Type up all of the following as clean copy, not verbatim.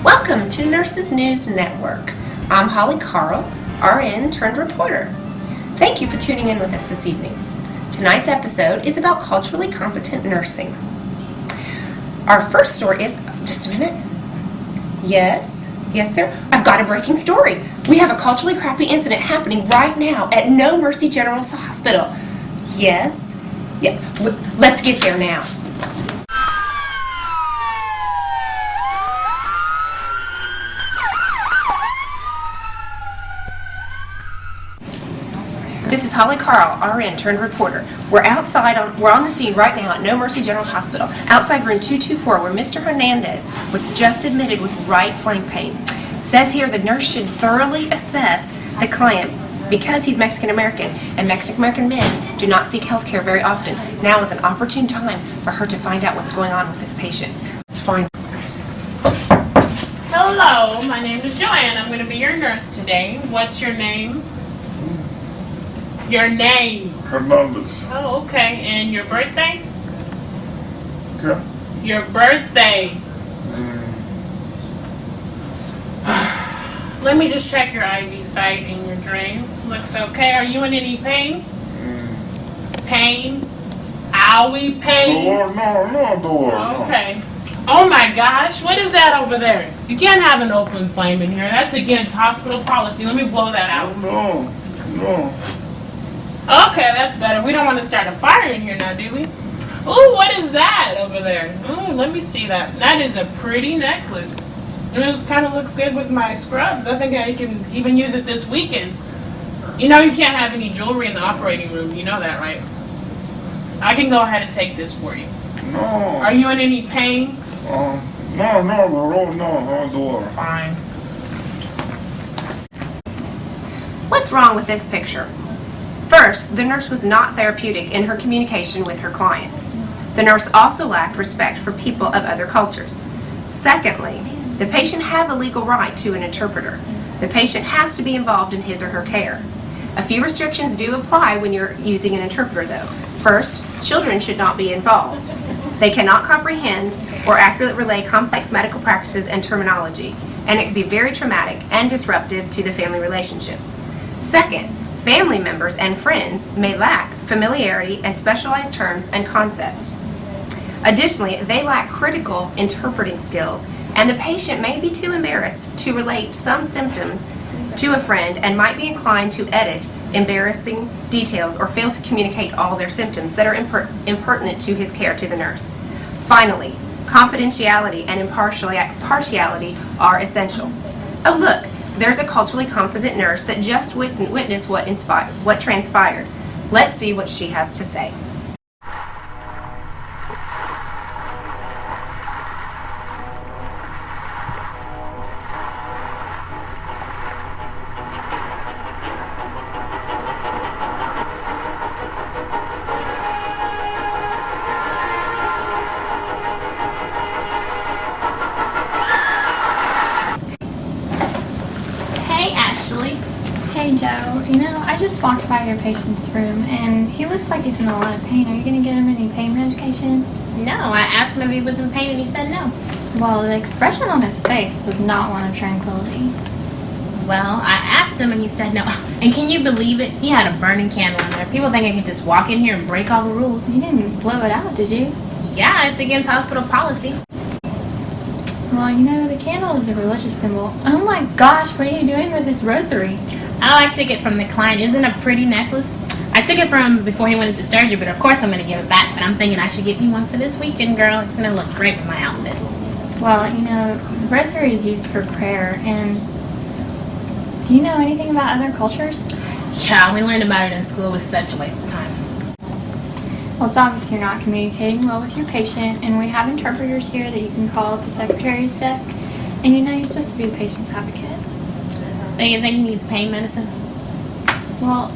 Welcome to Nurses News Network. I'm Holly Carl, RN turned reporter. Thank you for tuning in with us this evening. Tonight's episode is about culturally competent nursing. Our first story is, just a minute. Yes, sir. I've got a breaking story. We have a culturally crappy incident happening right now at No Mercy General Hospital. Yes. Yeah. Let's get there now. This is Holly Carl, RN turned reporter. We're on the scene right now at No Mercy General Hospital, outside room 224, where Mr. Hernandez was just admitted with right flank pain. Says here the nurse should thoroughly assess the client because he's Mexican American, and Mexican American men do not seek health care very often. Now is an opportune time for her to find out what's going on with this patient. Let's find. Hello, my name is Joanne. I'm going to be your nurse today. What's your name? Your name? Hernandez. Oh, okay. And your birthday? Okay. Your birthday. Let me just check your IV site and your drain. Looks okay. Are you in any pain? Pain? Owie pain? Door. Okay. Oh my gosh, what is that over there? You can't have an open flame in here. That's against hospital policy. Let me blow that out. No. Okay, that's better. We don't want to start a fire in here now, do we? Ooh, what is that over there? Ooh, let me see that. That is a pretty necklace. It kind of looks good with my scrubs. I think I can even use it this weekend. You know you can't have any jewelry in the operating room. You know that, right? I can go ahead and take this for you. No. Are you in any pain? No, door. Fine. What's wrong with this picture? First, the nurse was not therapeutic in her communication with her client. The nurse also lacked respect for people of other cultures. Secondly, the patient has a legal right to an interpreter. The patient has to be involved in his or her care. A few restrictions do apply when you're using an interpreter, though. First, children should not be involved. They cannot comprehend or accurately relay complex medical practices and terminology, and it can be very traumatic and disruptive to the family relationships. Second, family members and friends may lack familiarity and specialized terms and concepts. Additionally, they lack critical interpreting skills, and the patient may be too embarrassed to relate some symptoms to a friend and might be inclined to edit embarrassing details or fail to communicate all their symptoms that are impertinent to his care to the nurse. Finally, confidentiality and impartiality are essential. Oh look, there's a culturally competent nurse that just witnessed what transpired. Let's see what she has to say. Hey Joe, I just walked by your patient's room and he looks like he's in a lot of pain. Are you going to get him any pain medication? No, I asked him if he was in pain and he said no. Well, the expression on his face was not one of tranquility. Well, I asked him and he said no. And can you believe it? He had a burning candle in there. People think I can just walk in here and break all the rules. You didn't blow it out, did you? Yeah, it's against hospital policy. Well, the candle is a religious symbol. Oh my gosh, what are you doing with this rosary? Oh, I took it from the client. Isn't it a pretty necklace? I took it from him before he went into surgery, but of course I'm going to give it back. But I'm thinking I should get you one for this weekend, girl. It's going to look great with my outfit. Well, rosary is used for prayer, and do you know anything about other cultures? Yeah, we learned about it in school. It was such a waste of time. Well, it's obvious you're not communicating well with your patient, and we have interpreters here that you can call at the secretary's desk, and you're supposed to be the patient's advocate. So you think he needs pain medicine? Well,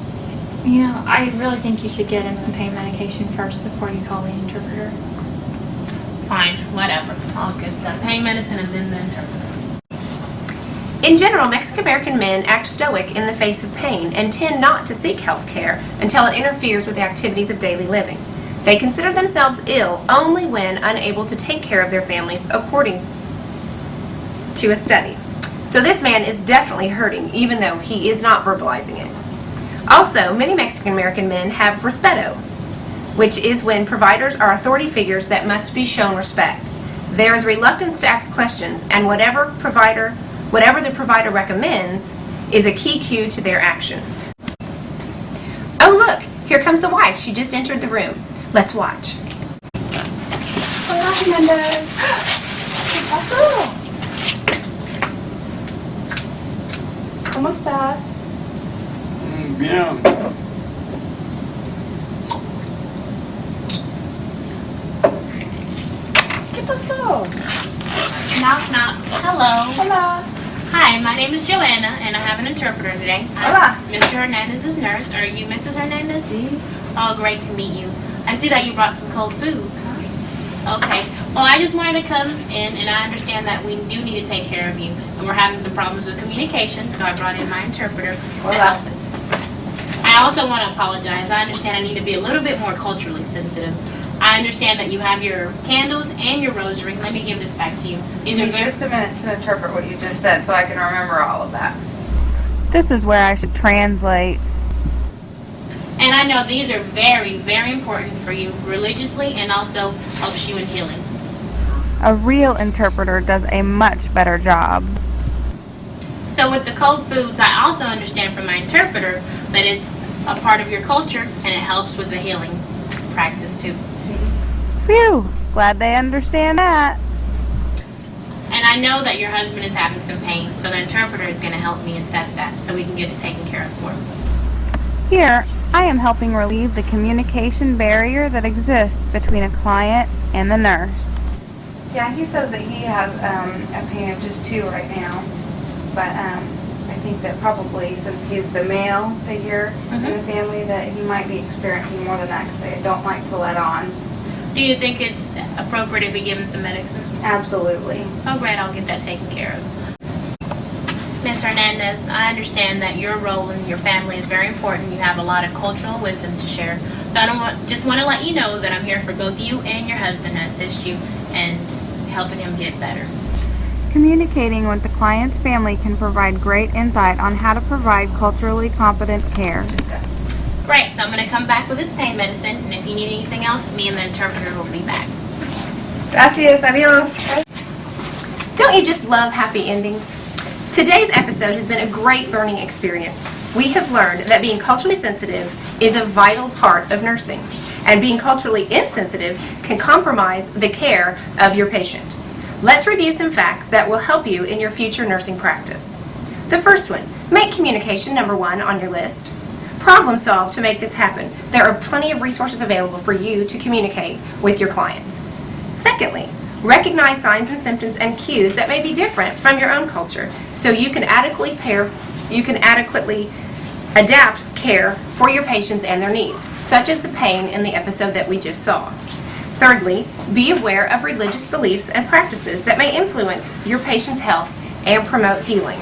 I really think you should get him some pain medication first before you call the interpreter. Fine, whatever. All good stuff. Pain medicine and then the interpreter. In general, Mexican American men act stoic in the face of pain and tend not to seek health care until it interferes with the activities of daily living. They consider themselves ill only when unable to take care of their families according to a study. So this man is definitely hurting, even though he is not verbalizing it. Also, many Mexican American men have respeto, which is when providers are authority figures that must be shown respect. There is reluctance to ask questions, and whatever the provider recommends is a key cue to their action. Oh look, here comes the wife. She just entered the room. Let's watch. Hola, Jiménez. ¿Qué pasó? ¿Cómo estás? Bien. ¿Qué pasó? Knock, knock. Hello. Hola. Hi, my name is Joanna, and I have an interpreter today. Hola. I'm Mr. Hernandez's nurse. Are you Mrs. Hernandez? Sí. Oh, great to meet you. I see that you brought some cold foods, huh? Okay. Well, I just wanted to come in, and I understand that we do need to take care of you, and we're having some problems with communication, so I brought in my interpreter to Hola. help us. I also want to apologize. I understand I need to be a little bit more culturally sensitive. I understand that you have your candles and your rosary. Let me give this back to you. These are Give me very... just a minute to interpret what you just said so I can remember all of that. This is where I should translate. And I know these are very, very important for you religiously and also helps you in healing. A real interpreter does a much better job. So with the cold foods, I also understand from my interpreter that it's a part of your culture and it helps with the healing practice too. Phew, glad they understand that. And I know that your husband is having some pain, so the interpreter is going to help me assess that so we can get it taken care of for him. Here, I am helping relieve the communication barrier that exists between a client and the nurse. Yeah, he says that he has a pain of just 2 right now. But I think that probably since he's the male figure in the family that he might be experiencing more than that because I don't like to let on. Do you think it's appropriate if we give him some medicine? Absolutely. Oh, great. I'll get that taken care of. Ms. Hernandez, I understand that your role in your family is very important. You have a lot of cultural wisdom to share. So just want to let you know that I'm here for both you and your husband to assist you in helping him get better. Communicating with the client's family can provide great insight on how to provide culturally competent care. Great. So I'm going to come back with his pain medicine, and if you need anything else, me and the interpreter will be back. Gracias, adios. Don't you just love happy endings? Today's episode has been a great learning experience. We have learned that being culturally sensitive is a vital part of nursing, and being culturally insensitive can compromise the care of your patient. Let's review some facts that will help you in your future nursing practice. The first one, make communication number 1 on your list. Problem solve to make this happen. There are plenty of resources available for you to communicate with your client. Secondly, recognize signs and symptoms and cues that may be different from your own culture so you can adequately adapt care for your patients and their needs, such as the pain in the episode that we just saw. Thirdly, be aware of religious beliefs and practices that may influence your patient's health and promote healing.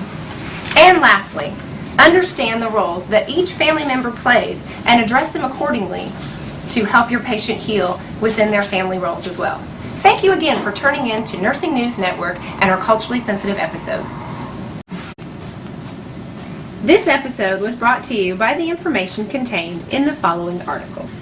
And lastly, understand the roles that each family member plays and address them accordingly to help your patient heal within their family roles as well. Thank you again for turning in to Nursing News Network and our culturally sensitive episode. This episode was brought to you by the information contained in the following articles.